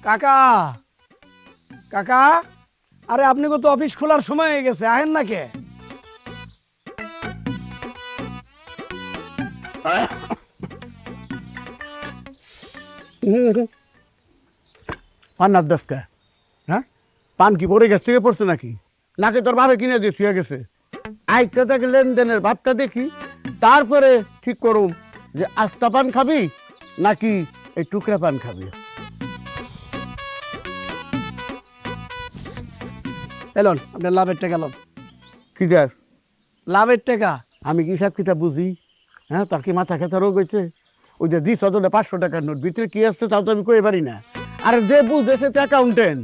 কাকা কাকা, আরে আপনি তো অফিস খোলার সময় হয়ে গেছে, আহেন না কে? পান্নার দশটা, হ্যাঁ পান কি পরে গেছ থেকে পড়ছে নাকি? নাকি তোর ভাবে কিনে দিয়ে শুয়ে গেছে? আইতে থেকে লেনদেনের ভাবটা দেখি, তারপরে ঠিক করুম যে আস্তা পান খাবি নাকি এই টুকরা পান খাবি। এলন আপনার লাভের টাকা লন। কি দেখ লাভের টাকা? আমি কি সব কিতা বুঝি? হ্যাঁ, তোর কি মাথা খেতা রোগ হয়েছে? ওই যে দিস অত 500 টাকার নোট, ভিতরে কি আসছে তাও তো আমি কই পারি না। আর যে বুঝে সে তো অ্যাকাউন্টেন্ট।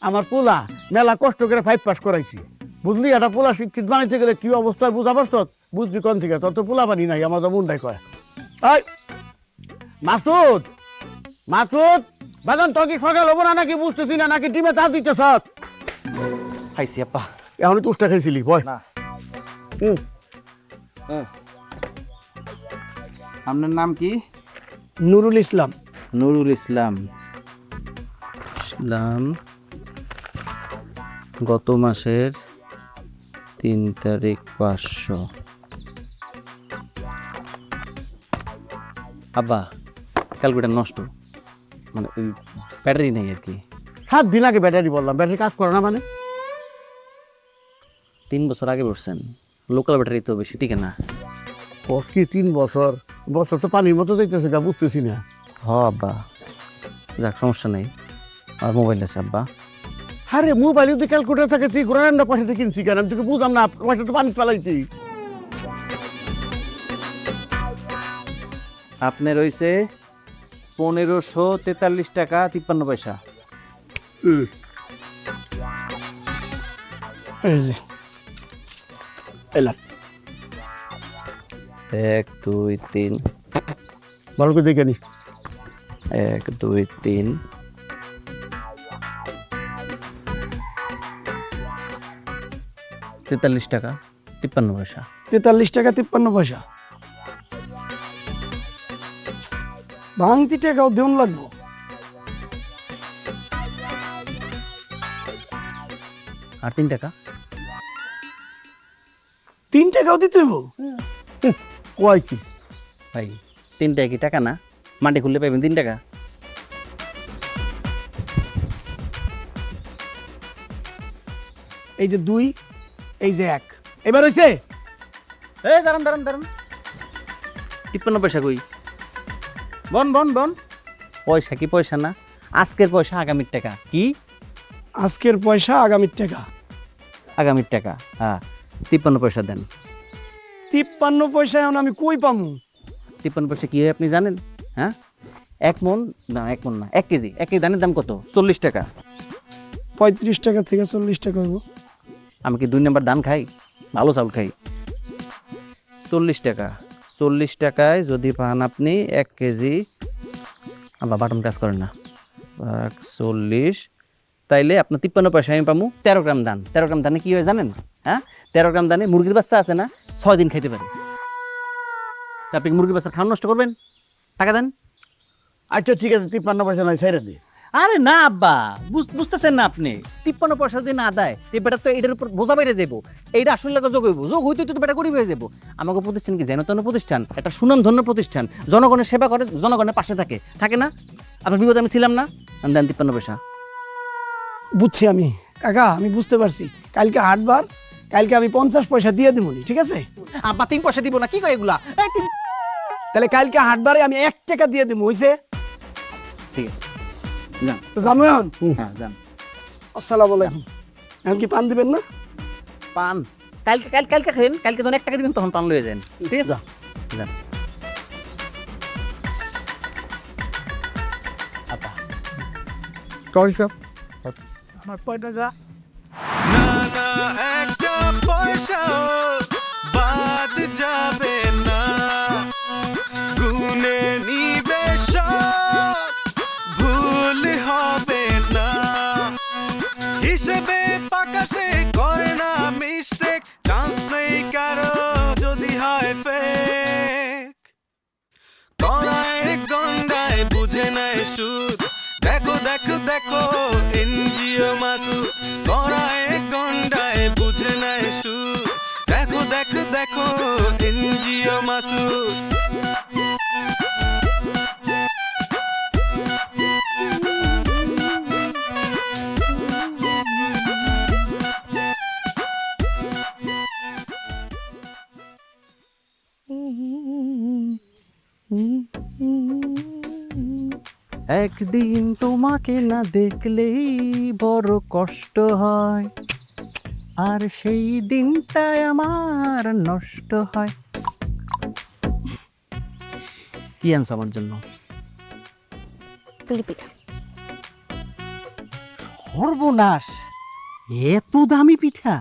আমার পোলা মেলা কষ্ট করে 5 পাস করাইছি, বুঝলি? একটা পোলা শিক্ষিত বানাইতে গেলে কি অবস্থা বুঝা পারছ? বুঝবি কোন থেকে? তোর তো পোলা বানি নাই, আমার তো মনটাই কয়। এই মাসুদ, মাসুদ বাজান, তোর কি সকাল হবো না নাকি বুঝতেছি না, নাকি টিমে চা দিতেছ? খাইছি আপা। এখন তুই উষ্টা খাইছিলি বয় না। হুম। আপনার নাম কি? নুরুল ইসলাম। নুরুল ইসলাম। ইসলাম গত মাসের 3 তারিখ 500। আব্বা ক্যালকুলেটার নষ্ট, মানে ওই ব্যাটারি নেই আর কি। 7 দিন আগে ব্যাটারি বললাম, ব্যাটারি কাজ করে না মানে? 3 বছর আগে বসছেন, লোকাল ব্যাটারি তো বেশি টিকে না। ও কি 3 বছর? বছর তো পানির মতো যাইতেছে, গা বুঝতেছি না। হ আব্বা, যাক সমস্যা নেই, আর মোবাইল আছে আব্বা। আরে মোবাইল যদি ক্যালকুলেটার থাকে তুই ঘোরার পয়সাতে কিনছি কেন? আমি তোকে বুঝলাম না, পয়সা তো পানি ফেলাইছি। আপনার রয়েছে 1543 টাকা 53 পয়সা। এই যে এলন। 1 2 3, ভালো করে দেখে নি। 1 2 3, 43 টাকা 53 পয়সা। 43 টাকা 53 পয়সা? ভাঙতি টাকাও দেউন লাগবো? আর 3 টাকা। 3 টাকাও দিতে হইব? কয় কি ভাই 3 টাকা কি টাকা না? মাটি খুললে পাইবেন 3 টাকা। এই যে 2, এই যে 1, এবার হইছে? এই দাঁড়ান দাঁড়ান দাঁড়ান, 53 পয়সা কই? বন বন বন, পয়সা কি পয়সা না? আজকের পয়সা আগামীর টাকা। কি আজকের পয়সা আগামীর টাকা? আগামীর টাকা? হ্যাঁ, 53 পয়সা দেন। 53 পয়সা এখন আমি কই পামু? 53 পয়সা কি হয় আপনি জানেন? হ্যাঁ, 1 মন না, 1 মন না, 1 কেজি। 1 কেজি ধানের দাম কত? 40 টাকা। 35 টাকা থেকে 40 টাকা হইব। আমি কি 2 নাম্বার ধান খাই? ভালো চাউল খাই। 40 টাকা, 40 টাকায় যদি পান আপনি 1 কেজি, আবার বাটন কাজ করেন না, 40, তাইলে আপনার 53 পয়সা আমি পাবো 13 গ্রাম ধান। 13 গ্রাম ধানে কি হয় জানেন? হ্যাঁ, 13 গ্রাম ধানে মুরগির বাচ্চা আছে না, 6 দিন খাইতে পারে। তা আপনি মুরগির বাচ্চা খাওয়া নষ্ট করবেন? টাকা দেন। আচ্ছা ঠিক আছে, 53 পয়সা নাই, ছেড়ে দে। আরে না আব্বা, বুঝতেছেন না আপনি? 53 পয়সা দিন আদায়, এই বেটা তো এটার উপর বোঝা বাইরে যাবো। এইটা আসলে যোগ হইব, যোগ হইতে তো বেটা গরিব হয়ে যাবো। আমাকে প্রতিষ্ঠান কি যেন তেন প্রতিষ্ঠান, একটা সুনামধন্য প্রতিষ্ঠান, জনগণের সেবা করে, জনগণের পাশে থাকে, থাকে না? আপনার বিপদে আমি ছিলাম না? দেন 53 পয়সা। বুঝছি আমি কাকা, আমি বুঝতে পারছি। কালকে হাটবার, কালকে আমি 50 পয়সা দিয়ে দিবনি, ঠিক আছে? আব্বা 3 পয়সা দিব না, কি কয় এগুলা? তাহলে কালকে হাটবারে আমি 1 টাকা দিয়ে দিব, হইছে? ঠিক আছে, যান। তো জানো এখন? হ্যাঁ যান। আসসালামু আলাইকুম। এখন কি পান দিবেন না? পান কালকে কালকে খাইন, কালকে যখন 1 টাকা দিবেন তখন পান লয়ে যান, ঠিক আছে? যান। আব্বা কয় হিসাব? আমার পয়সা যা। না না একটা পয়সাও বাদ যাবে না, গুনে নিবে সব, ভুল হবে না। হিসেবে পাকাশে করে না মিস্টেক, চান্স নেই কারো যদি হয় ফেক। কড়ায় গন্ডায় বুঝে নেয় সুদ, দেখো দেখো দেখো একদিন তোমাকে না দেখলেই বড় কষ্ট হয়, আর সেই দিনটাই আমার নষ্ট হয়। কি আনছো আমার জন্য? পুলি পিঠা। সর্বনাশ, এত দামি পিঠা!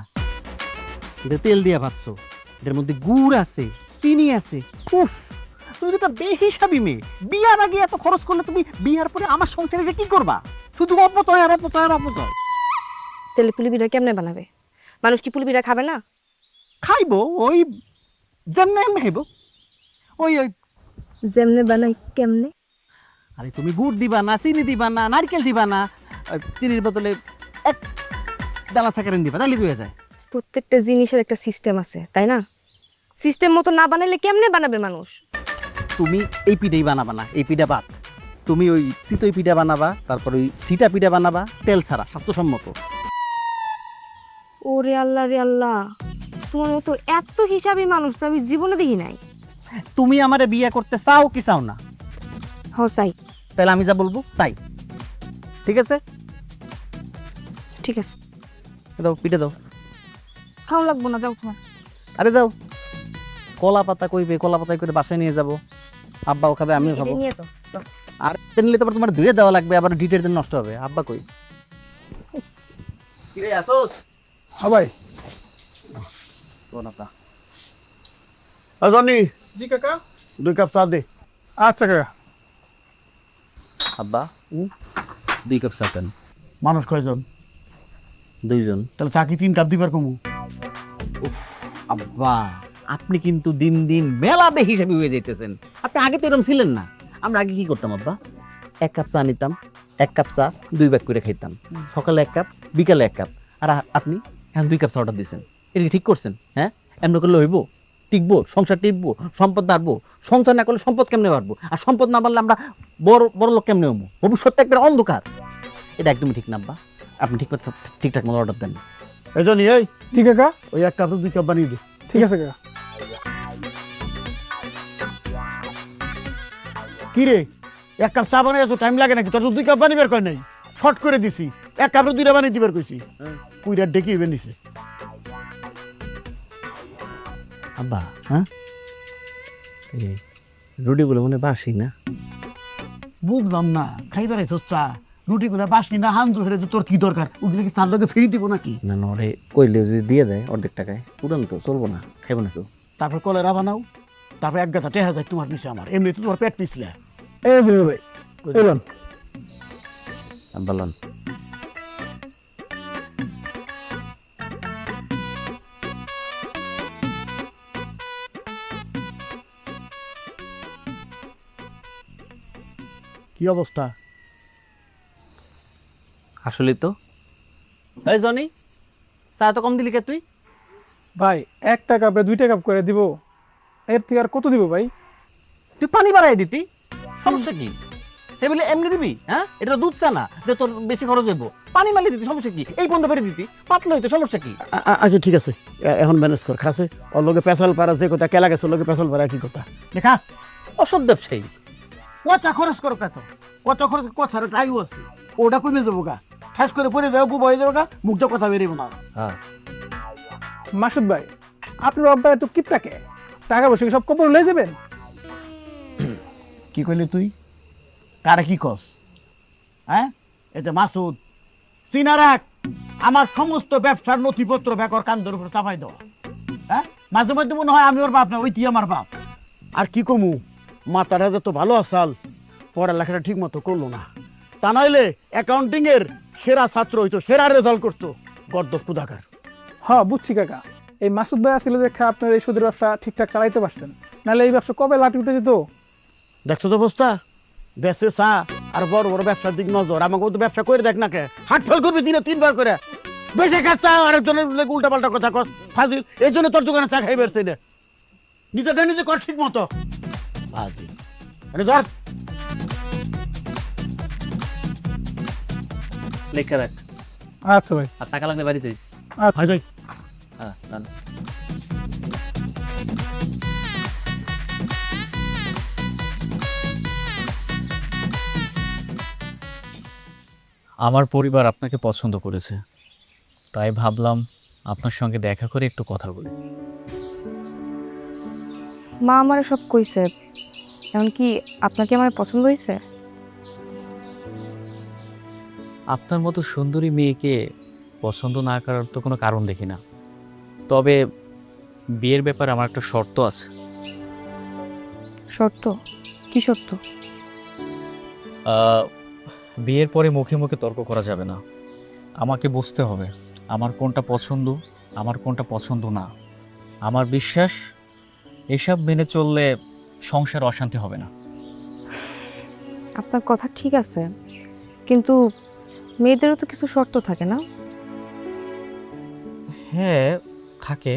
এটা তেল দিয়া ভাজছো, এটার মধ্যে গুড় আছে, চিনি আছে। উফ, তুমি তো একটা বেহিসাবি মেয়ে। বিয়ার আগে এত খরচ করলে তুমি বিয়ার পরে আমার সংসারে যে কি করবা? শুধু অপচয় আর অপচয় আর অপচয়। তাহলে পুলি পিঠা কেমনে বানাবে? মানুষ কি পুলি পিঠা খাবে না? খাইবো ওই যেমন এমনি খাইব। ওই ওই যেমনে বানাই কেমনে? আরে তুমি গুড় দিবা না, চিনি দিবা না, নারকেল দিবা না, চিনির বদলে এক দানা সাকারিন দিবা, তাহলে হয়ে যায়। প্রত্যেকটা জিনিসের একটা সিস্টেম আছে, তাই না? সিস্টেম মতো না বানাইলে কেমনে বানাবে মানুষ? তুমি এই পিঠাই বানাবা না, এই পিঠা বাদ। তুমি ওই চিতই পিঠা বানাবা, তারপর ওই সিটা পিঠা বানাবা, তেল ছাড়া, স্বাস্থ্যসম্মত। ওরে আল্লাহ রে আল্লাহ, তোমার মতো এত হিসাবী মানুষ তো আমি জীবনে দেখি নাই। তুমি আমারে বিয়ে করতে চাও কি চাও না? হসাই। তাহলে আমি যা বলবো তাই, ঠিক আছে? ঠিক আছে, দাও পিঠে দাও। খাওয়া লাগবো না, যাও তোমার। আরে দাও, কলা পাতা কইবে, কলা পাতায় করে বাসায় নিয়ে যাবো, আব্বাও খাবে, আমিও খাবো। নিয়ে যাও, যাও। আর এটা নিলে তো আবার তোমার ধুয়ে দেওয়া লাগবে, আবার ডিটারজেন্ট নষ্ট হবে। আব্বা কই? কিরে আসোস? হ্যাঁ ভাই। কোন আপা? জনি, জি কাকা। 2 কাপ চা দে। আচ্ছা কাকা। আব্বা 2 কাপ চা দেন। মানুষ কয়জন? 2 জন। তাহলে চা কি 3 কাপ দিবার কমু? আব্বা, আপনি কিন্তু দিন দিন মেলা বেহিসাবি হয়ে যাইতেছেন। আপনি আগে তো এরকম ছিলেন না। আমরা আগে কি করতাম আব্বা? 1 কাপ চা নিতাম, 1 কাপ চা 2 ভাগ করে খাইতাম। সকালে 1 কাপ, বিকালে 1 কাপ। আর আপনি এখন 2 কাপ চা অর্ডার দিয়েছেন। এটা কি ঠিক করছেন? হ্যাঁ, এমন করলে হইব? টিকবো? সংসার টিকবো? সম্পদ বাড়বো? সংসার না করলে সম্পদ কেমনে বাড়বো? আর সম্পদ না বাড়লে আমরা বড় বড় লোক কেমনে হবো? ভবিষ্যৎ একবার অন্ধকার। এটা একদমই ঠিক না আব্বা। আপনি ঠিকঠাক মতো অর্ডার দেন। এই জনি, এই ঠিক কাকা। ওই 1 কাপ 2 কাপ বানিয়ে দে। ঠিক আছে কাকা। কি রে, 1 কাপ চা বানাই এত টাইম লাগে নাকি? তোর তো 2 কাপ বানিবার কয় নাই, শর্ট করে দিছি। 1 কাপ 2টা বানিয়ে দিবার কইছি। কুইরার ডেকে ইভেন দিছে। আব্বা, হ্যাঁ, এই রুটিগুলো মনে বাসি না? বুঝলাম না, খাইবার আইছ চা, রুটি গুলা বাসি না হান ধরে তোর কি দরকার? ওগুলো কি চার লগে ফিরি দিব নাকি? না নরে কইলে যদি দিয়ে দেয় অর্ধেক টাকায়, পুরান তো চলবো না, খাইবো না কেউ। তারপর কলেরা বানাও, তারপর 1 গাছা টেহা যায় তোমার নিচে আমার। এমনি তো তোমার পেট পিছলে। এই বিনু ভাই, এলন। বলুন। কি অবস্থা? আসলে তো এই জনি, চা তো কম দিলি কে তুই? ভাই 1 কাপে 2 কাপ করে দিব, এর থেকে আর কত দিব ভাই? তুই পানি বাড়াই দিতি, সমস্যা কি? টেবিলে এমনি দিবি? হ্যাঁ, এটা তো দুধ চা না যে তোর বেশি খরচ হইব। পানি মালি দিতি, সমস্যা কি? এই বন্ধ করে দিতি, পাতলা হইতো, সমস্যা কি? আচ্ছা ঠিক আছে, এখন ম্যানেজ কর। খাসে ওর লগে পেশাল পারা যে কথা, কেলা গেছে ওর লগে পেশাল পারা কি কথা? দেখা অসৎ ব্যবসায়ী। কথা খরচ করো, কত খরচ, কথার টাইও আছে, ওটা কমে যাবো গা। ঠাস করে পরে যাবো, বুবা হয়ে যাবো গা, মুখটা কথা বেরিয়ে না। হ্যাঁ, মাসুদ ভাই, আপনার আব্বা এত কিপটাকে টাকা বসে সব কবর লয়ে যাবেন? কি কইলি তুই? কারে কি কস? হ্যাঁ, এতে মাসুদ চিনা রাখ, আমার সমস্ত ব্যবসার নথিপত্র ব্যাকর কান্দের উপর চাপাই দেওয়া। হ্যাঁ, মাঝে মধ্যে মনে হয় আমি ওর বাপ না, ওই তুই আমার বাপ। আর কি কমু, মাতারা তো ভালো আসাল, পড়ালেখাটা ঠিক মতো করলো না। তা নইলে অ্যাকাউন্টিং এর সেরা ছাত্র হইতো, সেরা রেজাল্ট করতো। গর্দব কুদাকার। হ্যাঁ বুঝছি কাকা, এই মাসুদ ভাই আসলে দেখা আপনার এই সুদের ব্যবসা ঠিকঠাক চালাইতে পারছেন, নাহলে এই ব্যবসা কবে লাঠি উঠে যেত। দেখছো তো অবস্থা, বেসে চা আর বড় বড় ব্যবসার দিক নজর। আমাকে তো ব্যবসা করে দেখ না, কে হাট ফেল করবি 3-3 করে। বেশি খাস চা, আরেকজনের উল্টা পাল্টা কথা কর, ফাজিল। এই জন্য তোর দোকানে চা খাই বেরছে না, নিজেটা নিজে কর ঠিক মতো। ফাজিল ধর, লেখা রাখ। আচ্ছা ভাই। আর টাকা লাগলে বাড়ি যাইস। ভাই যাই। হ্যাঁ, ডান। আমার পরিবার আপনাকে পছন্দ করেছে, তাই ভাবলাম আপনার সঙ্গে দেখা করে একটু কথা বলি। মা আমারে সব কইছে, এমনকি আপনাকে আমার পছন্দ হয়েছে? আপনার মতো সুন্দরী মেয়েকে পছন্দ না করার তো কোনো কারণ দেখি না। তবে বিয়ের ব্যাপারে আমার একটা শর্ত আছে। শর্ত? কি শর্ত? বিয়ের পরে মুখে মুখে তর্ক করা যাবে না। আমাকে বুঝতে হবে আমার কোনটা পছন্দ, আমার কোনটা পছন্দ না। আমার বিশ্বাস এসব মেনে চললে সংসার অশান্তি হবে না। আপনার কথা ঠিক আছে, কিন্তু মেয়েদেরও তো কিছু শর্ত থাকে না? হ্যাঁ থাকে।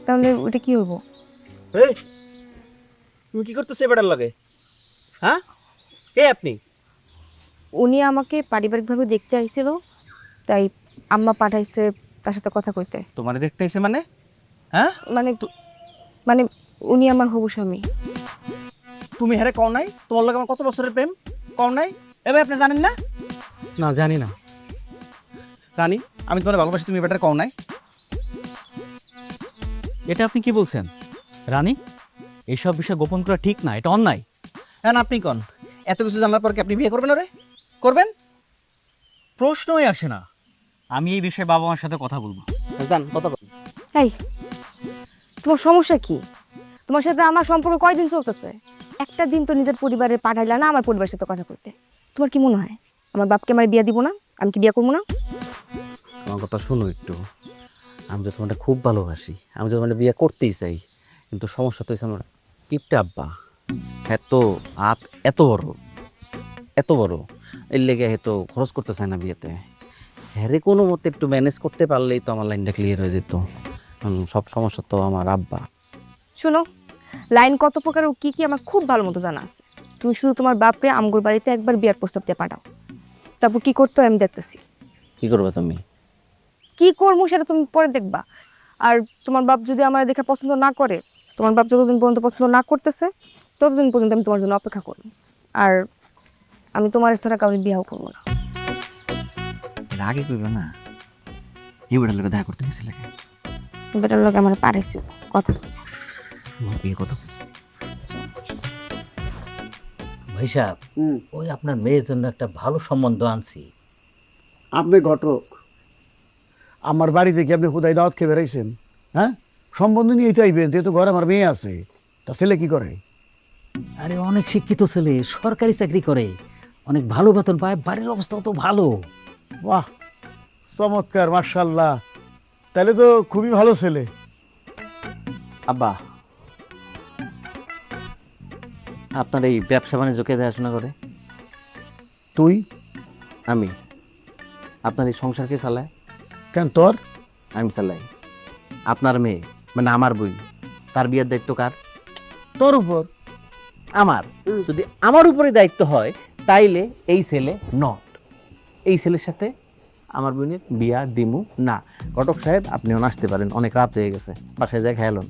তাহলে ওটা কি হবো? এই তুমি কি করতেছো এবারের লাগে? হ্যাঁ, কে আপনি? উনি আমাকে পারিবারিকভাবে দেখতে আইছিল, তাই আম্মা পাঠাইছে তার সাথে কথা কইতে। তোমারে দেখতে এসে মানে? হ্যাঁ, মানে মানে উনি আমার হবু স্বামী। তুমি হ্যারে কও নাই তোমার লগে আমার কত বছরের প্রেম? কও নাই? এবার আপনি জানেন না? না, জানি না। রানী, আমি তোমার ভালোবাসি, তুমি এবারটা কও নাই? এটা আপনি কি বলছেন রানী? এইসব বিষয় গোপন করা ঠিক না, এটা অন্যায়। হ্যাঁ, আপনি কন। এত কিছু জানার পর কি আপনি বিয়ে করবেন? ওরে করবেন? প্রশ্নই আসে না। আমি এই বিষয়ে বাবা মার সাথে কথা বলবো। জান কথা বল। এই, তোমার সমস্যা কি? তোমার সাথে আমার সম্পর্ক কয়দিন চলতেছে? একটা দিন তো নিজের পরিবারে পাঠাইলা না আমার পরিবারের সাথে কথা কইতে। তোমার কি মনে হয় আমার বাপকে আমার বিয়া দিব না? আমি কি বিয়া করবো না? আমার কথা শোনো একটু। আমি তো তোমাকে খুব ভালোবাসি, আমি তো তোমাকে বিয়ে করতেই চাই, কিন্তু সমস্যা তো হচ্ছে আমার কিপটা আব্বা। এত হাত এত বড় এর লেগে হয়তো খরচ করতে চায় না বিয়েতে। হ্যারে কোনো মতে একটু ম্যানেজ করতে পারলেই তো আমার লাইনটা ক্লিয়ার হয়ে যেত। সব সমস্যা তো আমার আব্বা। শোনো, লাইন কত প্রকার ও কি কি আমার খুব ভালো মতো জানা আছে। তুমি শুধু তোমার বাপরে আমগুর বাড়িতে একবার বিয়ার প্রস্তাব দিয়ে পাঠাও, তারপর কি করতে হয় আমি দেখতেছি। কি করবে তুমি? কি করবো সেটা তুমি পরে দেখবা। আর তোমার বাপ যদি আমার দেখে পছন্দ না করে, তোমার বাপ যতদিন পর্যন্ত পছন্দ না করতেছে ততদিন পর্যন্ত আমি তোমার জন্য অপেক্ষা করব। আর আমি তোমার ছাড়া কাউকে বিয়েও করবো না। আগে কইবে না এবারের লোকে দেখা করতে গেছিলে? বেটার লোক আমার পারেছি কথা। বিয়ে কত? ভাই সাহেব, ওই আপনার মেয়ের জন্য একটা ভালো সম্বন্ধ আনছি। আপনি ঘটক, আমার বাড়িতে কি আপনি কোথায় দাওয়াত খেয়ে বেড়াইছেন? হ্যাঁ, সম্বন্ধ নিয়েই চাইবেন, যেহেতু ঘরে আমার মেয়ে আছে। তা ছেলে কি করে? আরে অনেক শিক্ষিত ছেলে, সরকারি চাকরি করে, অনেক ভালো বেতন পায়, বাড়ির অবস্থাও তো ভালো। বাহ, চমৎকার, মার্শাল্লাহ। তাহলে তো খুবই ভালো ছেলে। আব্বা, আপনার এই ব্যবসা বাণিজ্যকে দেখাশোনা করে? তুই আমি। আপনার এই সংসারকে চালায়? কেন তোর? আমি চালাই। আপনার মেয়ে মানে আমার বই, তার বিয়ের দায়িত্ব কার? তোর উপর। আমার। যদি আমার উপরে দায়িত্ব হয় তাইলে এই ছেলে নট, এই ছেলের সাথে আমার বোনের বিয়া দিমু না। ঘটক সাহেব, আপনিও আসতে পারেন, অনেক রাত হয়ে গেছে, বাসায় যাই খেয়ালন।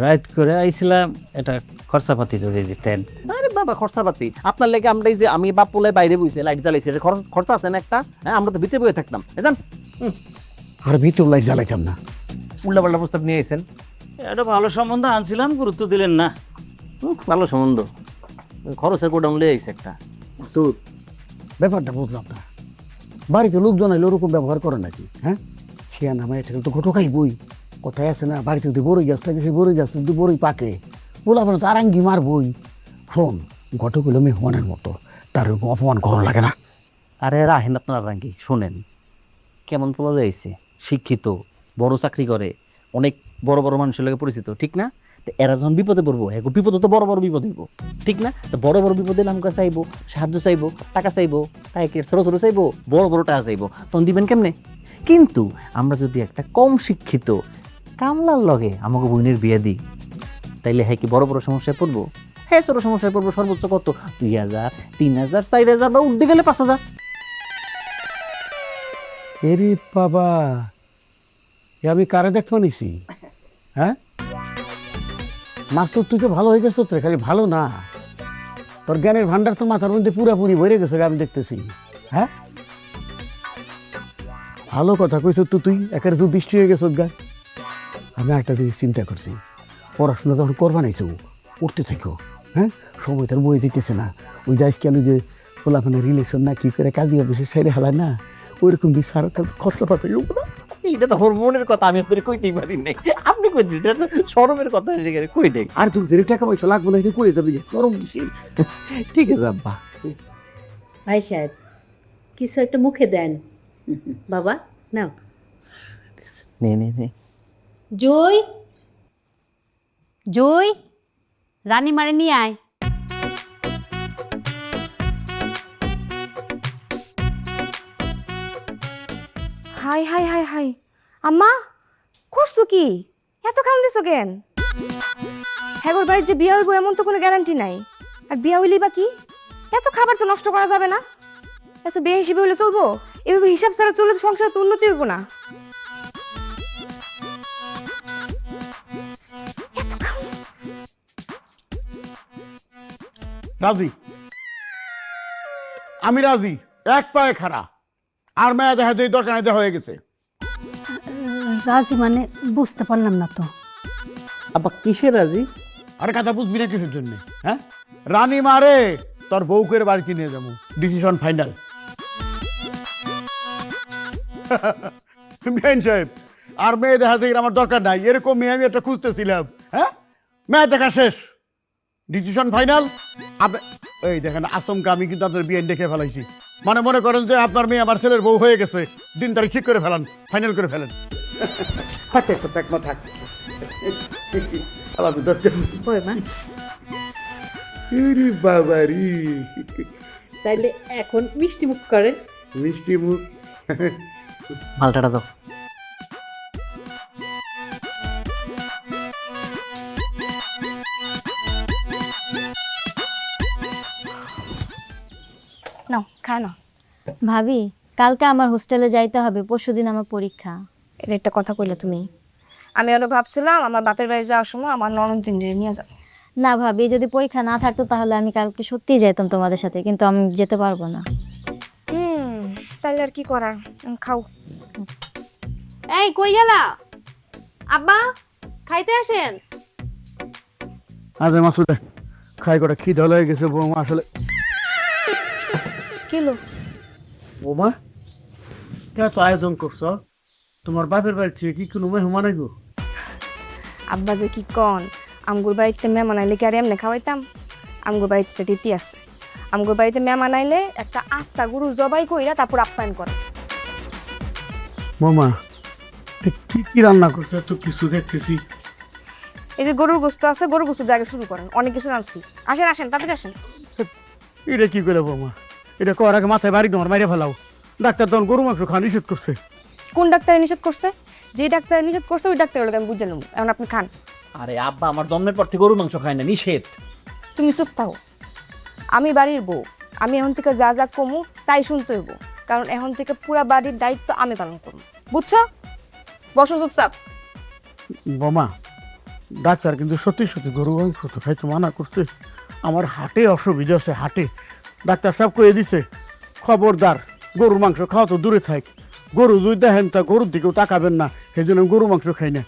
রাত করে আইছিলাম, এটা খরচাপাতি যদি দিতেন। আরে বাবা, খরচাপাতি আপনার লেগে আমরা এই যে আমি বাপ পোলায় বাইরে বইছে লাইট জ্বালাইছি, এটা খরচা আছে না একটা? হ্যাঁ, আমরা তো ভিতরে বয়ে থাকতাম। জান আর ভিতর লাইট জ্বালাইতাম না। উল্টা পাল্টা প্রস্তাব নিয়ে এসেছেন। এটা ভালো সম্বন্ধ আনছিলাম, গুরুত্ব দিলেন না। ভালো সম্বন্ধ, খরচের গোডাউন লিয়ে আইছে একটা। তোর ব্যাপারটা বুঝলাম না। বাড়িতে লোকজন এলে ওরকম ব্যবহার করে নাকি? হ্যাঁ, খেয়া নামায় এটা তো ঘটকাই বই। কোথায় আছে না, বাড়িতে যদি বড়ই গাছ থাকে, সেই বড়ই গাছ যদি বড়ই পাকে, বলা বলো তো আরাঙ্গি মার বই। শোন, ঘটক হলো মেহমানের মতো, তার এরকম অপমান করা লাগে না। আরে রাহেন আপনার রাঙ্গি, শোনেন কেমন পোলা যাইছে, শিক্ষিত, বড় চাকরি করে, অনেক বড় বড় মানুষের লগে পরিচিত, ঠিক না? তো এরা যখন বিপদে পড়বো, এখন বিপদে তো বড় বড় বিপদ হইব, ঠিক না? তো বড় বড় বিপদে আমাকে চাইবো, সাহায্য চাইবো, টাকা চাইবো, তাই ছোটো ছোটো চাইবো, বড় বড় টাকা চাইবো, তখন দিবেন কেমনে? কিন্তু আমরা যদি একটা কম শিক্ষিত কামলার লগে আমাকে বোনের বিয়ে দিই, তাইলে হ্যাঁ কি বড় বড় সমস্যায় পড়বো? হ্যাঁ, ছোটো সমস্যায় পড়বো। সর্বোচ্চ কত? 2000, 3000, 4000 বা উঠতে গেলে 5000। এরে বাবা, এ আমি কারে দেখতে নিছি? হ্যাঁ, মাস্টার তুই তো ভালো হয়ে গেছ, তোর খালি ভালো না, তোর জ্ঞানের ভান্ডার তো মাথার মধ্যে পুরাপুরি ভরে গেছে, আমি দেখতেছি। হ্যাঁ ভালো কথা কইছ তো তুই একের দৃষ্টি হয়ে গেছ গা। আমি একটা জিনিস চিন্তা করছি, পড়াশোনা যখন করবা নাইছো পড়তে থাকো, হ্যাঁ সময় তার বই দিতেছে না, ওই যাইস কেন যে পোলাপানের রিলেশন না কি করে কাজে অফিসে সেরে হেলায় না, ওইরকম দিয়ে সারা খসলা পাতা না। এটা তো হরমোনের কথা, আমি আপনার কইতেই পারি নাই। আপনি কই দিন, এটা তো শরমের কথা, কই নেই। আর তুমি যে টাকা পয়সা লাগবে না এটা কয়ে যাবে যে গরম বেশি। ঠিক আছে আব্বা। ভাই সাহেব কিছু একটা মুখে দেন। বাবা নাও। নে নে নে। জয় জয় রানী মারে নিয়ে আয়। হাই হাই হাই হাই, আম্মা করছো কি? এত খাম দিছো কেন? হ্যাগোর বাড়ির যে বিয়া হইব এমন তো কোনো গ্যারান্টি নাই। আর বিয়া হইলেই বা কি? এত খাবার তো নষ্ট করা যাবে না। এত বিয়ে হিসেবে হলে চলবো? এভাবে হিসাব ছাড়া চললে তো সংসারে তো উন্নতি হইব না। এত খাম। রাজি, আমি রাজি, এক পায়ে খাড়া। আর মেয়া দেখা যায় দরকার নাই, হয়ে গেছে। রাজি মানে বুঝতে পারলাম না তো। আব্বা কিসের রাজি? আরে কথা বুঝবি না কিসের জন্য? হ্যাঁ রানী মারে তোর বউ করে বাড়িতে নিয়ে যাবো, ডিসিশন ফাইনাল। বেন সাহেব, আর মেয়ে দেখা দেখে আমার দরকার নাই, এরকম মেয়ে আমি একটা খুঁজতেছিলাম। হ্যাঁ মেয়ে দেখা শেষ, ডিসিশন ফাইনাল। আপনি এই দেখেন আসমকা আমি কিন্তু আপনার বিয়ে দেখে ফেলাইছি, মানে মনে করেন যে আপনার মেয়ে আমার ছেলের বউ হয়ে গেছে, দিন তারিখ ঠিক করে ফেলান, ফাইনাল করে ফেলেন। থাক বাবারি তাইলে এখন মিষ্টি মুখ করেন। মিষ্টি মুখ। মালটাটা দাও। নাও খা না। ভাবি কালকে আমার হোস্টেলে যাইতে হবে, পরশুদিন আমার পরীক্ষা। এটা একটা কথা কইলে তুমি। আমি আরো ভাবছিলাম আমার বাপের বাড়ি যাওয়ার সময় আমার ননদ নিয়ে যাবো। না ভাবি, যদি পরীক্ষা না থাকতো তাহলে আমি কালকে সত্যিই যেতাম তোমাদের সাথে, কিন্তু আমি যেতে পারবো না। তাহলে আর কি করার, খাও। এই কই গেলা আব্বা? খাইতে আসেন। আরে মাসুদে খাই কটা খিদে হয়ে গেছে বৌমা। আসলে কিলো বৌমা এত আয়োজন করছো, তোমার বাপের বাড়ি থেকে কি কোনো মেহমান আইগো? আব্বা যে কি কন, আমগুর বাড়িতে মেহমান আইলে কি আর এমনি খাওয়াইতাম? আমগুর বাড়িতে একটা রীতি আছে, আমগুর বাড়িতে মেহমান আইলে একটা আস্তা গরু জবাই কইরা তারপর আপ্যায়ন করে। বৌমা কি কি রান্না করছো? এত কিছু দেখতেছি। এই যে গরুর গোস্ত আছে, গরুর গোস্ত জায়গা শুরু করেন, অনেক কিছু রাঁধছি। আসেন আসেন তাড়াতাড়ি আসেন। এটা কি করে বৌমা? এটা করার আগে মাথায় বাড়ি তোমার মাইরে ফেলাও। ডাক্তার তখন গরু মাংস খাওয়া নিষেধ করছে। কোন ডাক্তারে নিষেধ করছে? যে ডাক্তারে নিষেধ করছে ওই ডাক্তারের আমি বুঝে নেব। এখন আপনি খান। আরে আব্বা আমার জন্মের পর থেকে গরু মাংস খায় না, নিষেধ। তুমি চুপ থাকো। আমি বাড়ির বউ, আমি এখন থেকে যা যা কমু তাই শুনতে হইব, কারণ এখন থেকে পুরা বাড়ির দায়িত্ব আমি পালন করব, বুঝছো? বসো চুপচাপ। বৌমা ডাক্তার কিন্তু সত্যি সত্যি গরু মাংস তো খাইতে মানা করছে। আমার হাটে অসুবিধা আছে, হাটে ডাক্তার সাহেব কয়ে দিছে খবরদার গরুর মাংস খাওয়া তো দূরে থাক, গরু যদি দেখেন তা গরুর দিকেও তাকাবেন না, সেই জন্য গরু মাংস খাই না।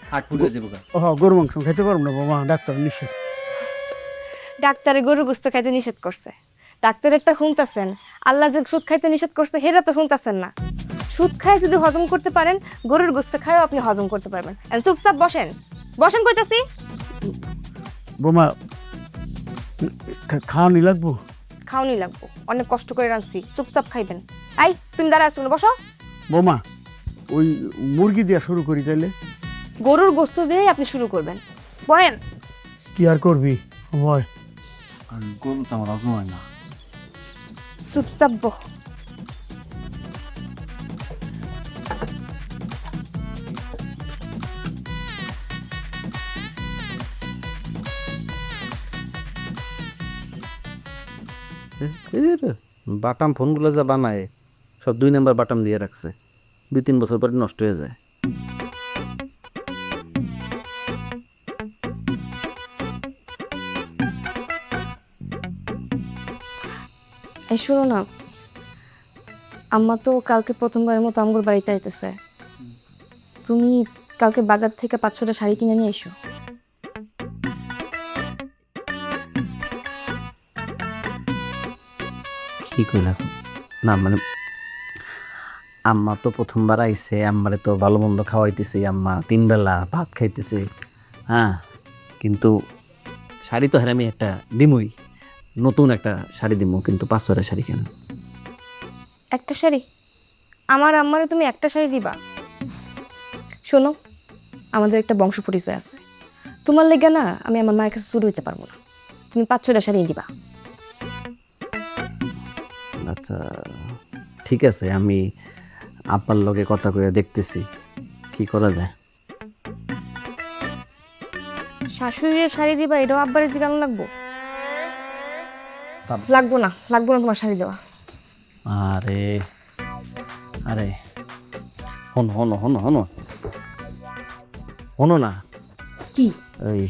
গরু মাংস খাইতে পারবো না বৌমা, ডাক্তার নিষেধ। ডাক্তারে গরু গোস্ত খাইতে নিষেধ করছে, ডাক্তার একটা শুনতেছেন। আল্লাহ যে সুদ খাইতে নিষেধ করছে সেটা তো শুনতেছেন না। সুদ খায় যদি হজম করতে পারেন, গরুর গোস্ত খায়ও আপনি হজম করতে পারবেন। চুপচাপ বসেন, বসেন কইতাছি। বৌমা খাওয়ানি লাগবো? খাওনি লাগবো, অনেক কষ্ট করে রাঁধছি, চুপচাপ খাইবেন। আই তুমি দাঁড়া আসো, বসো। বৌমা ওই মুরগি দিয়া শুরু করি তাইলে? গরুর গোস্ত দিয়ে আপনি শুরু করবেন, বলেন। কি আর করবি ভয়? গরু তো আমার হজম হয় না। চুপচাপ বহ। বাটাম ফোনগুলো যা বানায় সব 2 নাম্বার বাটাম দিয়ে রাখছে, 2-3 বছর পরে নষ্ট হয়ে যায়। এই শোনো না, আম্মা তো কালকে প্রথমবারের মতো আমগোর বাড়িতে আইতেছে। তুমি কালকে বাজার থেকে 5-6টা শাড়ি কিনে নিয়ে এসো। কি কইলা? না মানে আম্মা তো প্রথমবার আইছে, আম্মারে তো ভালো মন্দ খাওয়াইতেছে, আম্মা 3 বেলা ভাত খাইতেছে। হ্যাঁ, কিন্তু শাড়ি তো হ্যাঁ আমি একটা দিমই, নতুন একটা শাড়ি দিমু, কিন্তু 500 শাড়ি কেন? একটা শাড়ি? আমার আম্মারে তুমি একটা শাড়ি দিবা? শোনো, আমাদের একটা বংশ পরিচয় আছে। তোমার লেগে না আমি আমার মায়ের কাছে শুরু হইতে পারবো না। তুমি 5-6টা শাড়ি দিবা। আচ্ছা ঠিক আছে, আমি আব্বার লগে কথা কইয়া দেখতেছি কি করা যায়। শাশুড়ির শাড়ি দিবা, এটাও আব্বারে জিগানো লাগবো? লাগবো না তোমার শাড়ি দেওয়া। আরে আরে হনো হনো হনো হনো হনো না কি? ওই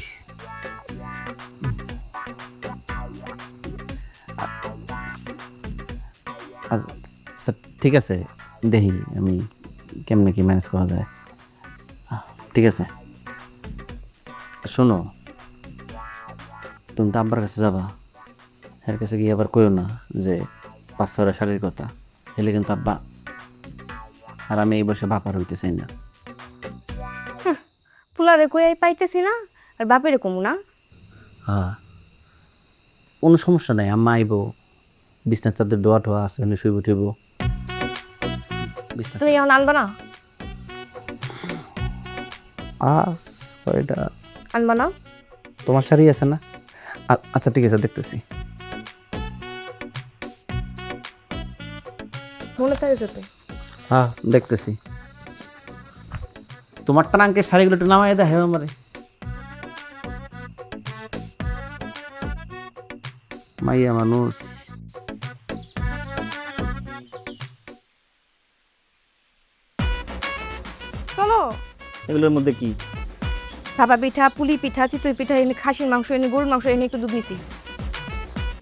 আচ্ছা ঠিক আছে, দেখি আমি কেমনে কি ম্যানেজ করা যায়। ঠিক আছে শোনো, তুমি তো আব্বার কাছে যাবা, এর কাছে গিয়ে আবার কইও না যে 500 শাড়ির কথা, হেলে কিন্তু আব্বা আর আমি এই বয়সে বাপার হইতে চাই না। ফুলারে কই পাইতেছি না, আর বাপেরে কমু না। হ্যাঁ কোনো সমস্যা নাই, আম্মা আইব, বিছনার চাদর ডোয়া টোয়া আছে, শুইব উঠিব। তুমি এখন আনবা না? কয়টা আনবা না? তোমার শাড়ি আছে না? আচ্ছা ঠিক আছে, দেখতেছি। মনে থাকে যেতে। হ্যাঁ দেখতেছি। তোমার ট্রাঙ্কের শাড়িগুলো একটু নামাই দেয় আমারে। মাইয়া মানুষ। চলো। এগুলোর মধ্যে কি? ভাপা পিঠা, পুলি পিঠা, চিতই পিঠা, এনে খাসির মাংস, এনে গরুর মাংস, এনে একটু দুধ নিছি।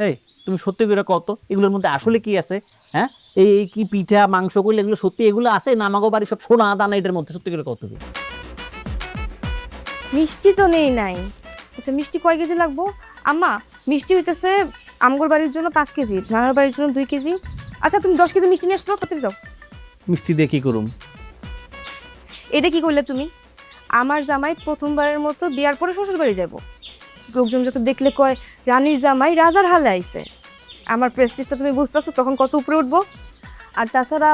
এই তুমি সত্যি করে কত এগুলোর মধ্যে আসলে কি আছে? হ্যাঁ, এই কি পিঠা মাংস করলে এগুলো সত্যি এগুলো আছে না আমাগো বাড়ি সব সোনা দানা এটার মধ্যে? সত্যি করে কত? মিষ্টি তো নেই নাই। আচ্ছা মিষ্টি কয় কেজি লাগবো? আম্মা মিষ্টি হইতেছে আমগোর বাড়ির জন্য 5 কেজি, নানার বাড়ির জন্য 2 কেজি। আচ্ছা তুমি 10 কেজি মিষ্টি নিয়ে আসো, তাড়াতাড়ি যাও। মিষ্টি দিয়ে কি করুম? এটা কি করলে তুমি? আমার জামাই প্রথমবারের মতো বিয়ার পরে শ্বশুর বাড়ি যাবো, লোকজন যাতে দেখলে কয় রানীর জামাই রাজার হালে আইছে। আমার প্রেস্টিজটা তুমি বুঝতেছো তখন কত উপরে উঠবো? আর তাছাড়া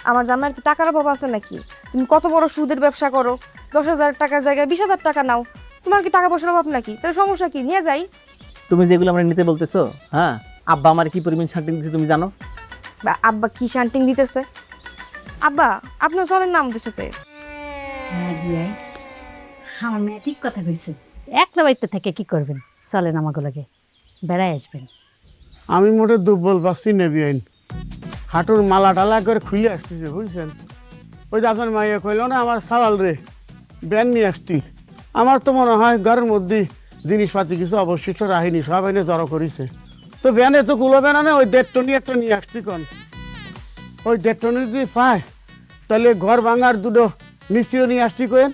আমার জামাইয়ের টাকার অভাব আছে নাকি? তুমি কত বড় সুদের ব্যবসা করো, 10,000 টাকার জায়গায় 20,000 টাকা নাও। তোমার কি টাকা পয়সার অভাব নাকি? তাহলে সমস্যা কি? নিয়ে যাই। তুমি যেগুলো আমরা নিতে বলতেছো, হ্যাঁ আব্বা আমার কি পরিমাণ শান্তি দিচ্ছে তুমি জানো? বা আব্বা কি শান্টিং দিতেছে? আব্বা আপনিও চলেন না আমাদের সাথে। হ্যাঁ বিয়াই, আমার মেয়ে ঠিক কথা কইছে। একটা বাড়িতে থেকে কি করবেন? চলেন আমাকে লাগে বেড়াই আসবেন। আমি মোটে দুর্বল পাচ্ছি নেবি আইন, হাঁটুর মালা টালা করে খুলে আসতেছে বুঝছেন। ওই যে আপনার মাইয়া কইল না আমার সালাল রে ব্যান নিয়ে আসতি, আমার তো মনে হয় ঘরের মধ্যে জিনিসপাতি কিছু অবশিষ্ট রাহিনি, সব এনে জড়ো করেছে। তো ব্যানে তো কুলোবে না, ওই 1.5 টনি একটা নিয়ে আসতি কন। ওই 1.5 টনি যদি পায় তাহলে ঘর ভাঙার দুটো মিস্ত্রিও নিয়ে আসতি কেন।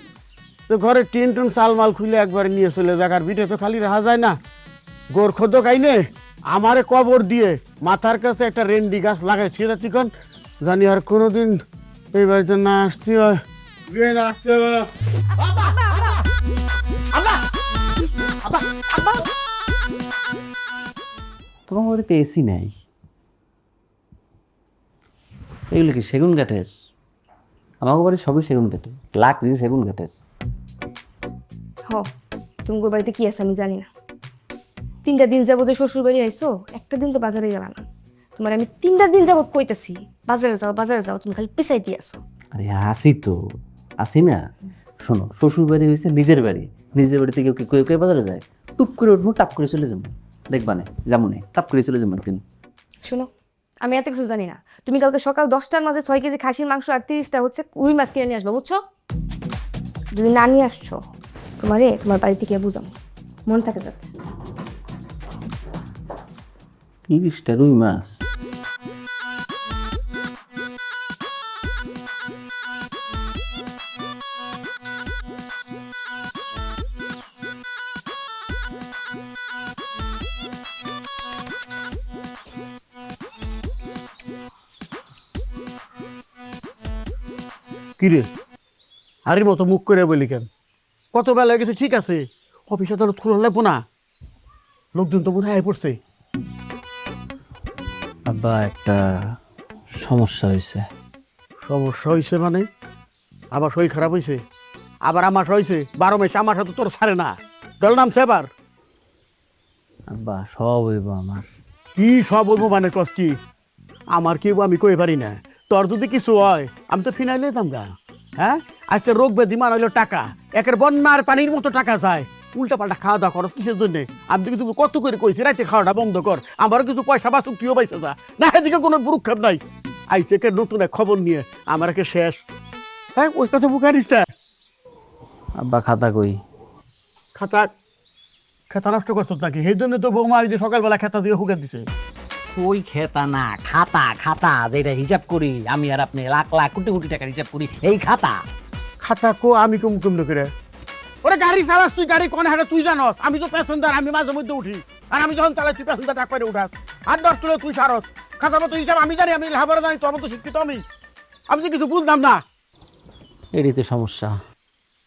তো ঘরে টিন টুন চাল মাল খুলে একবারে নিয়ে চলে যাক, আর বিটে তো খালি রাখা যায় না। গোর খোদ্দ খাইনে আমারে কবর দিয়ে মাথার কাছে একটা রেন্ডি গাছ লাগাই ঠিক আছে কন, জানি আর কোনোদিন এই বাড়িতে না আসতে হয়। আসতে হবে না। তোমার বাড়িতে এসি নাই? এগুলো কি সেগুন কাঠের? আমার বাড়ি সবই সেগুন কাঠের, লাখ দিন সেগুন কাঠের। হ তুমি বাড়িতে কি আছে আমি জানি না। 3টা দিন যাবত শ্বশুর বাড়ি আইসো, একটা দিন তো বাজারে গেল না। তোমার আমি 3টা দিন যাবত কইতেছি বাজারে যাও, তুমি খালি পিছাই দিয়ে আসো। আরে আসি তো, আসি না। শোনো, শ্বশুর বাড়ি হয়েছে নিজের বাড়ি, নিজের বাড়িতে কেউ কেউ কেউ বাজারে যায়, টুপ করে উঠবো টাপ করে চলে যাবো, দেখবা না যেমন টাপ করে চলে যাবো একদিন। শোনো আমি এত কিছু জানি না, তুমি কালকে সকাল 10টার মাঝে 6 কেজি খাসির মাংস আর 30টা হচ্ছে রুই মাছ কিনে নিয়ে আসবে, বুঝছো? যদি না নিয়ে আসছো তোমার বাড়িতে গিয়ে বুঝাবো, মন থাকে যাতে। 30টা রুই মাছ? কিরে আরে মতো মুখ করে বলি কেন? কত বেলা হয়ে গেছে, ঠিক আছে, অফিস আদালত খোলা লাগবো না? লোকজন তো মনে হয় পড়ছে। আব্বা একটা সমস্যা হয়েছে। সমস্যা হয়েছে মানে? আবার শরীর খারাপ হয়েছে? আবার আমার হয়েছে? 12 মাস আমার সাথে তোর ছাড়ে না, দল নামছে আবার। আব্বা সব হইব আমার। কি সব বলবো মানে কস কি? আমার কি হইবো আমি কই পারি না? তোর যদি কিছু হয় আমি তো ফিনাইলে যেতাম গা। হ্যাঁ, আজকে রোগ ব্যাধি মার হইলো টাকা, একের বন্যার পানির মতো টাকা যায়। উল্টা পাল্টা খাওয়া দাওয়া করো কিসের জন্যে? আমি তো কিছু কত করে কইছি রাতে খাওয়াটা বন্ধ কর, আমারও কিছু পয়সা বাঁচুক, তুইও পাইছে যা না, এদিকে কোনো পুরুক্ষেপ নাই। আইসে কে নতুন এক খবর নিয়ে আমার একে শেষ। হ্যাঁ, ওই কথা বুকারিস না। আব্বা খাতা কই? খাতা খাতা নষ্ট করছো নাকি? সেই জন্য তো বৌমা ওই যে সকালবেলা খাতা দিয়ে হুকা দিছে। ওই খেতা না, খাতা, খাতা যেটা হিসাব করি আমি আর আপনি লাখ লাখ কোটি কোটি টাকার হিসাব করি, এই খাতা। খাতা কো আমি কম কম করে? ওরে গাড়ি চালাস তুই, গাড়ি কোন হাটে তুই জানস, আমি তো প্যাসেঞ্জার, আমি মাঝে মধ্যে উঠি। আর আমি যখন চালাই তুই প্যাসেঞ্জার ডাক পাইরে উঠাস, 8-10 তুলে তুই সারস। খাতা মতো হিসাব আমি জানি, আমি লেখাপড়া জানি, তোর মতো শিক্ষিত আমি তো কিছু বুঝলাম না। এরই তো সমস্যা।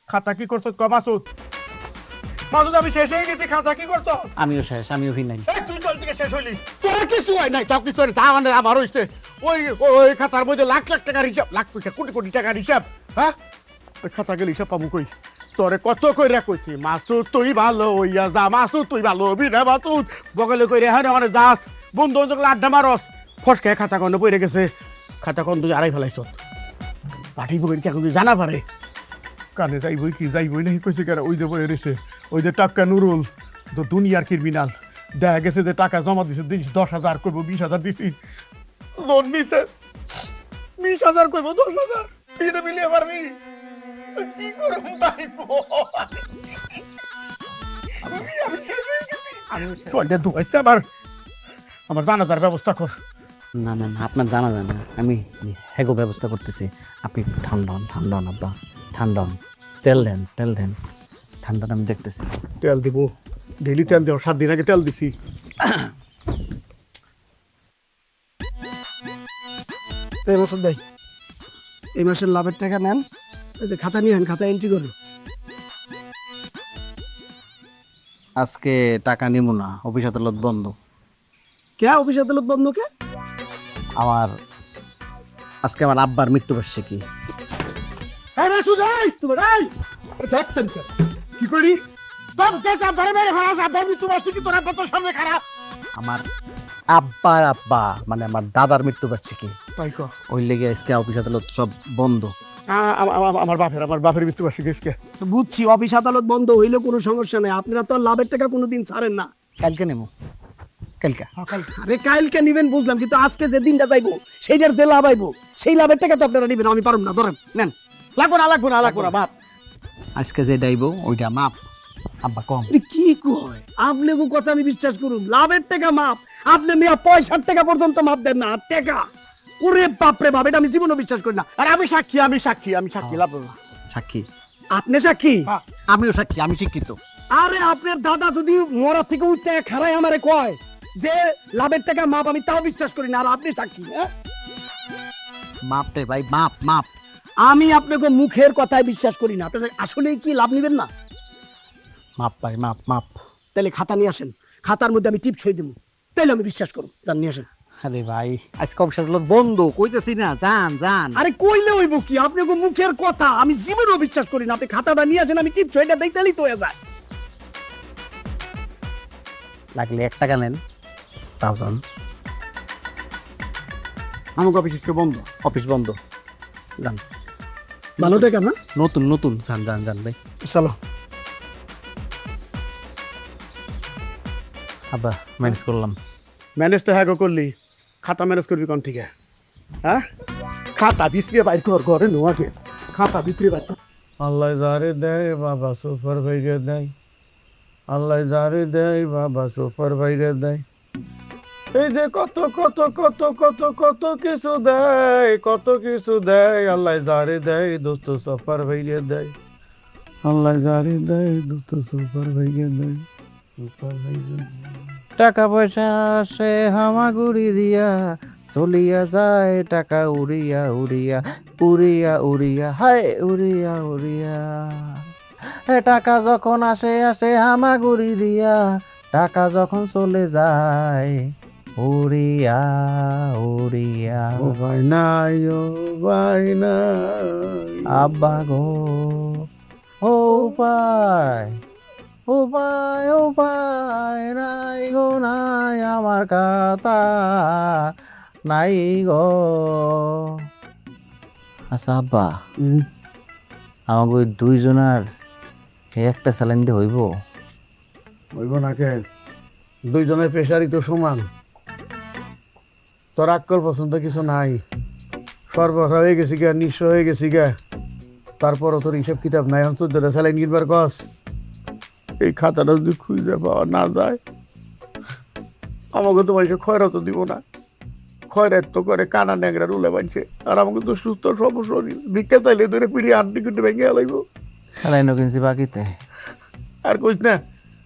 খাতা কি করছো ক মাসুদ? মাসুদ আমি শেষ হয়ে গেছি, খাতা কি করছো? আমিও শেষ, আমিও ফিনাইল। তুই কোন থেকে শেষ হইলি? তোর কিছু হয় নাই, তোর কিছু হয় তা মানে আমার হইছে। ওই ওই খাতার মধ্যে লাখ লাখ টাকার হিসাব, লাখ পয়সা কোটি কোটি টাকার হিসাব। হ্যাঁ, ওই খাতা গেলে হিসাব পাবো কই? তোরে কত কইরা কইছি মাসুদ তুই ভালো হইয়া যা, মাসুদ তুই ভালো হবি না, মাসুদ বগলে কইরে হ্যাঁ মানে যাস বন্ধু বান্ধব আড্ডা মারস, ফসকে খাতা কন্দ পড়ে গেছে। খাতা কন্দ আড়াই ফেলাইছ, পাঠি বই চাকরি জানা পারে কানে যাইবই কি যাইবই নাকি কইছে কেন? ওই যে বই রয়েছে, ওই যে টাক্কা নুরুল তো দুনিয়ার ক্রিমিনাল, দেখা গেছে যে টাকা জমা দিছে 10,000 কইব, 20,000 দিছি, লোন নিছে 20,000 কইব 10,000, তুই এটা মিলিয়ে পারবি? কি করব তাই আমি শেষ হয়ে গেছি। তোরটা দুয়াইছে আমার জানাজার ব্যবস্থা কর। না না না, আপনার জানা যায় না, আমি হেগো ব্যবস্থা করতেছি। আপনি ঠান্ডা হন, ঠান্ডা হন আব্বা, ঠান্ডা হন। তেল দেন, তেল দেন, ঠান্ডাটা আমি দেখতেছি। তেল দিব, ডেইলি তেল দেও, 7 দিন আগে তেল দিছি। এই মাসুদ ভাই, এই মাসের লাভের টাকা নেন, এই যে খাতা নিয়ে খাতা এন্ট্রি করুন। আজকে টাকা নিব না, অফিস আদালত বন্ধ। কে অফিস আদালত বন্ধ কে? আজকে আমার আব্বার মৃত্যুবার্ষিকী। এই মাসুদ এই তুমি এই দেখতেন কি করি? তোর চাচা বারে বারে ভাড়া যা বাবু, তোমার কি তোর আব্বা তোর সামনে খারাপ? আমার আব্বার আব্বা মানে আমার দাদার মৃত্যুবার্ষিকী, তাই কো? ওই লেগে আজকে অফিস আদালত সব বন্ধ। আমার বাপের মৃত্যুবার্ষিকী আজকে। তো বুঝছি, অফিস আদালত বন্ধ হইলে কোনো সমস্যা নেই, আপনারা তো আর লাভের টাকা কোনোদিন ছাড়েন না। কালকে নেবো, কালকে। আরে কালকে নিবেন বুঝলাম, কিন্তু আজকে যে দিনটা যাইবো সেইটার যে লাভ আইবো সেই লাভের টাকা তো আপনারা নিবেন, আমি পারুম না। ধরেন নেন। লাগবো না বাপ। আজকে যে ডাইবো ওইটা মাপ, আব্বা কম। আরে কি কয়? আপনাকে কথা আমি বিশ্বাস করুন, লাভের টাকা মাপ, আপনি মিয়া পয়সার টাকা পর্যন্ত মাপ দেন না, টাকা। ওরে বাপরে বাপ, এটা আমি জীবনে বিশ্বাস করি না। আর আমি সাক্ষী লাভ না। সাক্ষী? আপনি সাক্ষী? আমিও সাক্ষী, আমি শিক্ষিত। আরে আপনার দাদা যদি মরা থেকে উঠতে খারাই আমারে কয় যে লাভের টাকা মাপ, আমি তাও বিশ্বাস করি না, আর আপনি সাক্ষী? হ্যাঁ, মাপ রে ভাই, মাপ মাপ। আমি আপনাকে মুখের কথায় বিশ্বাস করি না। আপনারা আসলেই কি লাভ নিবেন না? মাপ ভাই, মাপ মাপ। তাহলে খাতা নিয়ে আসেন, খাতার মধ্যে আমি টিপ ছই দেবো, তাইলে আমি বিশ্বাস করব। যান নিয়ে আসেন। আরে ভাই আজকে অফিস আদালত বন্ধ, কইতেছি না, যান যান। আরে কইলে হইব কি, আপনাকে মুখের কথা আমি জীবনেও বিশ্বাস করি না। আপনি খাতাটা নিয়ে আসেন, আমি টিপ ছইটা দেই, তাইলেই তো হয়ে যায়। লাগলে 1 টাকা নেন, তাও যান। আমাকে অফিস বন্ধ, অফিস বন্ধ, যান। ভালো টাকা না? নতুন নতুন, যান যান যান ভাই। চলো। আব্বা ম্যানেজ করলাম। ম্যানেজ তো হ্যাঁ করলি, খাতা ম্যানেজ করবি কোন থেকে? হ্যাঁ, খাতা বিক্রিয়ে বাইর কর, ঘরে নোয়াকে খাতা বিক্রি বাইর কর। আল্লাহ যারে দেয় বাবা সুপার বাইরে দেয়, আল্লাহ যারে দেয় বাবা সুপার বাইরে দেয়। এই যে কত কত কত কত কত কিছু দেয়, কত কিছু দেয়, আল্লাহ যারে দেয় দোস্ত সুপার বাইরে দেয়, আল্লাহ যারে দেয় দোস্ত সুপার বাইরে দেয়, সুপার বাইরে। টাকা পয়সা আসে হামাগুড়ি দিয়া, চলিয়া যায় টাকা উড়িয়া উড়িয়া উড়িয়া উড়িয়া হায় উড়িয়া উড়িয়া টাকা যখন আসে আসে হামাগুড়ি দিয়া টাকা যখন চলে যায় উড়িয়া উড়িয়া ও ভাই নাই ও ভাই নাই আব্বা গো ও পায় উপায় উপায় নাই গো নাই আমার কথা নাই গো। আচ্ছা আব্বা, আমাকে ওই দুইজনার একটা স্যালাইন দিয়ে হইব? হইব না কেন, দুইজনের প্রেশারই তো সমান। তোর আক্কল পছন্দ কিছু নাই, সর্বসা হয়ে গেছি গা, নিঃস্ব হয়ে গেছি গা, তারপরও তোর হিসাব কিতাব নাই। এখন 14টা স্যালাইন কিনবার কস, এই খাতাটা যদি খুঁজে পাওয়া না যায় আমাকে তো মানুষের খয়রাত দিব না, খয়রাত তো করে কানা ন্যাংরা রুলে বানছে, আর আমাকে তো সুস্থ সব শরীর ভিক্ষা চাইলে ধরে পিড়ি আন্টি কুটি ভেঙে লাগবো। স্যালাইনও কিনছি বাকিতে। আর কইস না,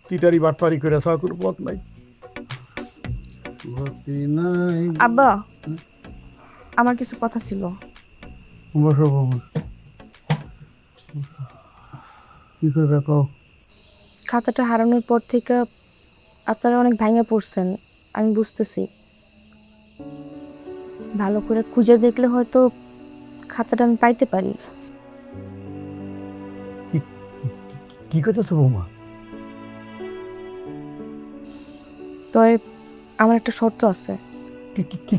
চিটারি বাটপারি করে আসা কোনো পথ নাই। আব্বা, আমার কিছু কথা ছিল। বসো বাবা, কি করবে কও? খাতাটা হারানোর পর থেকে আপনারা অনেক ভাঙে পড়ছেন, আমি বুঝতেছি। ভালো করে খুঁজে দেখলে হয়তো খাতাটা আমি পাইতে পারি। কি করতেছো বৌমা? তবে আমার একটা শর্ত আছে।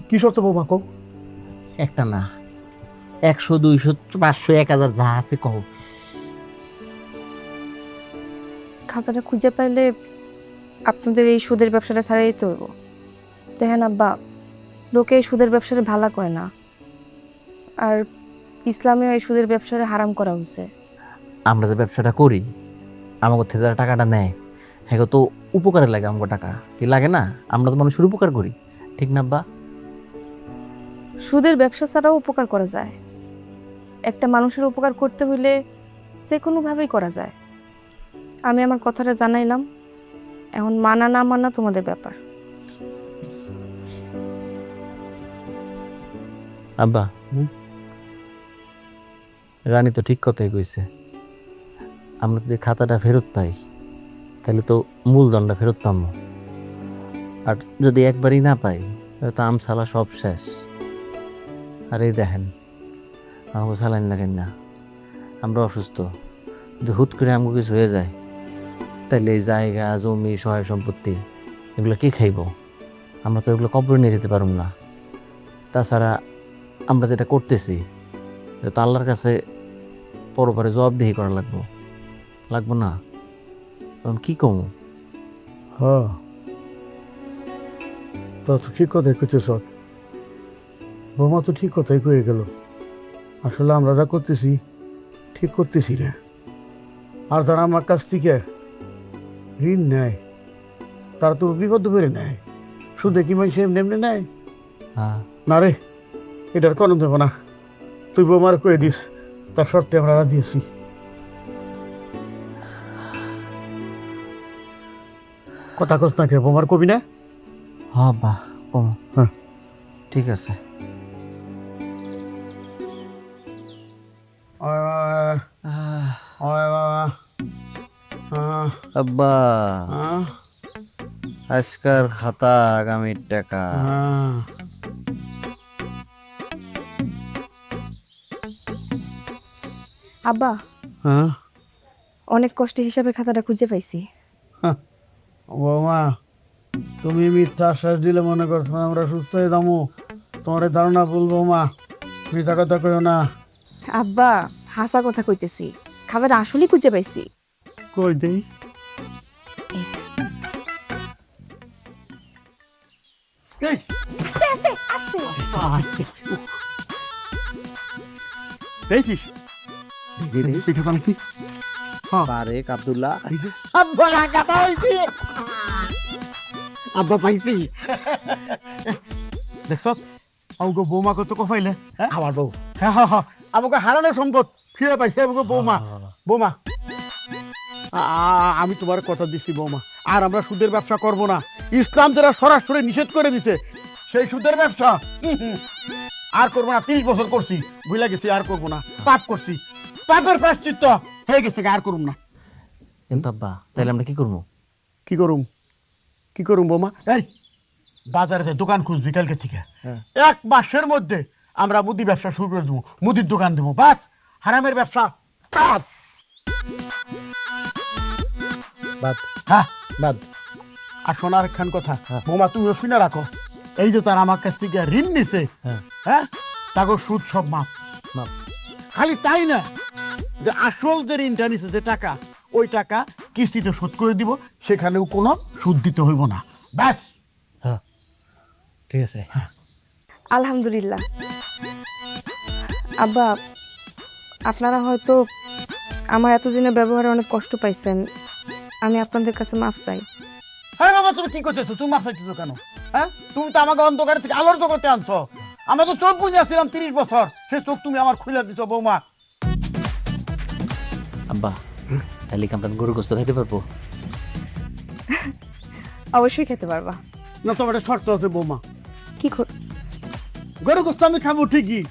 কি শর্ত বৌমা কও? একটা না, 100 200 500 1000 যা আছে কও। খাতাটা খুঁজে পাইলে আপনাদের এই সুদের ব্যবসাটা ছাড়াই দিতে হইব। দেখেন আব্বা, লোকে এই সুদের ব্যবসাটা ভালো কয় না, আর ইসলামেও এই সুদের ব্যবসাটা হারাম করা হয়েছে। আমরা যে ব্যবসাটা করি, আমাকে থেকে যারা টাকাটা নেয় হ্যাঁ তো উপকারে লাগে, আমাকে টাকা কি লাগে না? আমরা তো মানুষের উপকার করি, ঠিক না আব্বা? সুদের ব্যবসা ছাড়াও উপকার করা যায়। একটা মানুষের উপকার করতে হইলে যে কোনোভাবেই করা যায়। আমি আমার কথাটা জানাইলাম, এখন মানা না মানা তোমাদের ব্যাপার। আব্বা, রানী তো ঠিক কথাই কইছে। আমরা যদি খাতাটা ফেরত পাই তাহলে তো মূলধনটা ফেরত পাবো, আর যদি একবারই না পাই তাহলে তো আমসালা সব শেষ। আর এই দেখেন, আমাকে স্যালাইন লাগেন না, আমরা অসুস্থ, যদি হুট করে আমাকে কিছু হয়ে যায় তাহলে এই জায়গা জমি সহায় সম্পত্তি এগুলো কে খাইব? আমরা তো এগুলো কবরে নিয়ে যেতে পারব না। তাছাড়া আমরা যেটা করতেছি এটা তো আল্লাহর কাছে পরপরে জবাবদিহি করা লাগবো না? তখন কি কমু? হ্যাঁ, তা তো ঠিক কথাই কইতেছ বৌমা, তো ঠিক কথাই কয়ে গেল। আসলে আমরা যা করতেছি ঠিক করতেছি না। আর যারা আমার কাছ থেকে ঋণ নেয় তারা তো বিপদ করে নেয়, শুধু কি মানুষ এমনি এমনি নেয় হ্যাঁ, না রে, এটার কোনো দেবো না। তুই বৌমার কয়ে দিস, তার শর্তে আমরা রাজি আছি। কথা কস না কে, বৌমার কবি না? হ্যাঁ বা কমু। হ্যাঁ, ঠিক আছে। আব্বা, আজকার খাতা আগামীর টাকা। আব্বা, হ্যাঁ অনেক কষ্টে হিসাবে খাতাটা খুঁজে পাইছি। বৌমা, তুমি মিথ্যা আশ্বাস দিলে মনে করছো আমরা সুস্থ হয়ে যাবো, তোমার এই ধারণা ভুল বৌমা, মিথ্যা কথা কইও না। আব্বা, হাসা কথা কইতেছি, খাতাটা আসলেই খুঁজে পাইছি। কই দেই? এই যে। এই, আস্তে আস্তে আস্তে। দেখছিস পিঠা বানাচ্ছি? বারেক আব্দুল্লাহ, আব্বা কথা হয়েছি, আব্বা পাইছি। দেখছ আমাকে বৌমা কত কমাইলে? আমার বউ হ্যাঁ হ্যাঁ হ্যাঁ, আমাকে হারানোর সম্পদ ফিরে পাইছে আমাকে বৌমা। বৌমা, আমি তোমার কথা দিচ্ছি বৌমা, আর আমরা সুদের ব্যবসা করব না। ইসলাম যারা সরাসরি নিষেধ করে দিছে, সেই সুদের ব্যবসা আর করবো না। 30 বছর করছি, ভুলে গেছি, আর করবো না। পাপ করছি, পাপের প্রায়শ্চিত্ত হয়ে গেছে, আর করুম না। কিন্তু আব্বা তাহলে আমরা কি করবো? কি করুম বৌমা? এই বাজারে দোকান খুঁজবি কালকে থেকে। 1 মাসের মধ্যে আমরা মুদি ব্যবসা শুরু করে দেবো, মুদির দোকান দেবো, বাস। হারামের ব্যবসা বাদ। বাদ হ্যাঁ বাদ। আর শোনার খান কথা, বৌমা তুমিও শুনে রাখো, এই যে তার আমার কাছ থেকে ঋণ নিছে, হ্যাঁ, তাকে সুদ সব মাপ। খালি তাই না, যে আসল যে ঋণটা নিছে, যে টাকা, ওই টাকা কিস্তিতে শোধ করে দিব, সেখানেও কোনো সুদ দিতে হইব না, ব্যাস। হ্যাঁ ঠিক আছে। আলহামদুলিল্লাহ। আব্বা, আপনারা হয়তো আমার এতদিনের ব্যবহারে অনেক কষ্ট পাইছেন, আমি আপনাদের কাছে মাফ চাই। হ্যাঁ বাবা, তুমি কি করতেছো? তুমি মাফ চাইতেছো কেন? হ্যাঁ, তুমি তো আমাকে অন্ধকার থেকে আলোর জগতে আনছো। আমরা তো চোখ বুঝে আসছিলাম 30 বছর, সে চোখ তুমি আমার খুলে দিছো বৌমা। আব্বা তাহলে কি আমরা গরু গোস্ত খাইতে পারবো? অবশ্যই খেতে পারবা। না, তোমার একটা শর্ত আছে বৌমা। কি গরু গোস্ত আমি খাবো ঠিকই,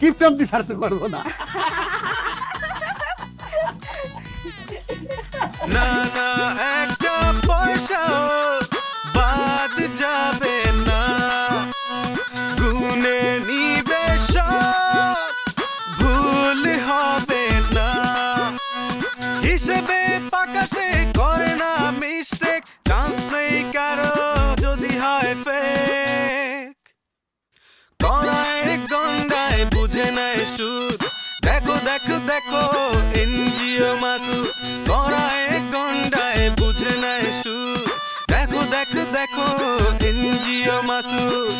কিপটাম দিয়ে ছাড়তে পারবো না। না না একটা পয়সাও বাদ যাবে না, গুনে নিবে সব, ভুল হবে না। হিসেবে পাকাশে করে না মিস্টেক, চান্স নেই কারো যদি হয় ফেক। করায় গন্ডায় বুঝে নেয় সুদ, দেখো দেখো দেখো এনজিও মাসুদ। করায় গন্ডায় বুঝে নেয় সুদ, দেখো দেখো দেখো এনজিও মাসুদ।